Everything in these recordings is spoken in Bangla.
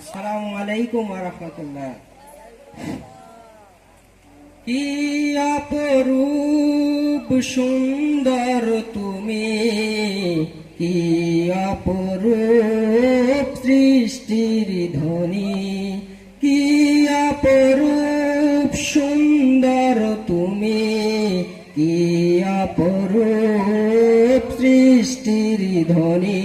আসসালামু আলাইকুম ওয়া রাহমাতুল্লাহ। কি অপরূপ সুন্দর তুমি, কি অপরূপ সৃষ্টির ধ্বনি, কি অপরূপ সুন্দর তুমি, কি অপরূপ সৃষ্টির ধ্বনি।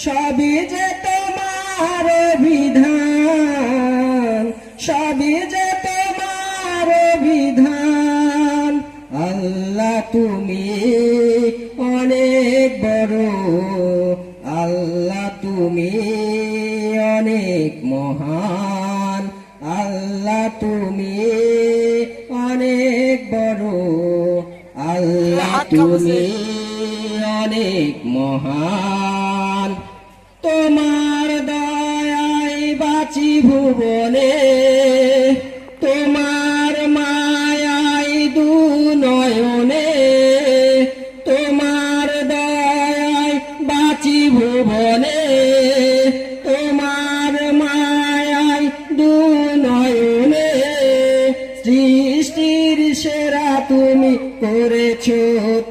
সবই যে তোমার বিধান, সবই যে তোমার বিধান। আল্লাহ তুমি অনেক বড়, আল্লাহ তুমি অনেক মহান, আল্লাহ তুমি অনেক বড়, আল্লাহ তুমি অনেক মহান। তোমার দয়ায় বাঁচি ভুবনে, তোমার মায়ায় দু নয়নে, তোমার দয়ায় বাঁচি ভুবনে, তোমার মায়ায় দু নয়নে। সৃষ্টির সেরা তুমি করেছো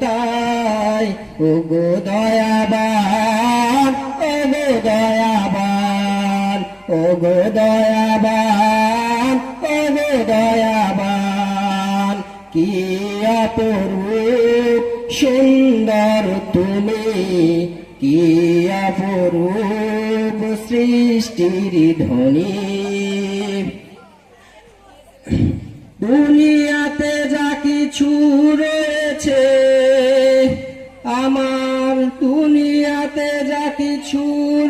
তাই, ওগো দয়াবান, ওগো দয়াবান, ওগো দয়াবান, ওগো দয়াবান। কি অপরূপ সুন্দর তুমি, কি অপরূপ সৃষ্টির ধ্বনি। দুনিয়াতে যা কিছু রয়েছে আমার, দুনিয়াতে যা কিছু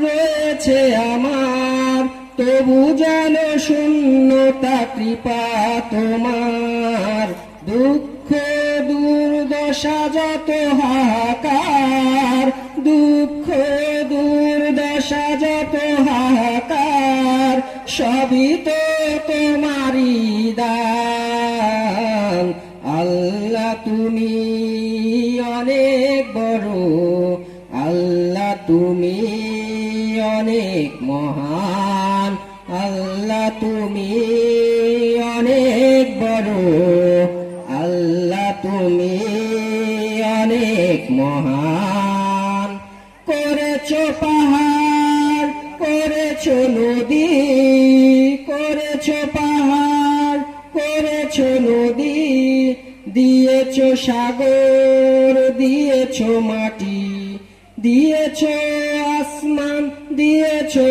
রয়েছে আমার, তবু যেন শূন্যতা কৃপা তোমার। দুঃখ দুর্দশা যত হাহাকার, দুঃখ দুর্দশা যত হাহাকার, সবই তো তোমারই দান। আল্লাহ তুমি অনেক বড়, আল্লাহ তুমি অনেক মহান, আল্লাহ তুমি অনেক বড়, আল্লাহ তুমি অনেক মহান। করেছো পাহাড়, করেছো নদী, করেছো পাহাড়, করেছো নদী, দিয়েছো সাগর, দিয়েছো মাটি, দিয়েছো আসমান, দিয়েছো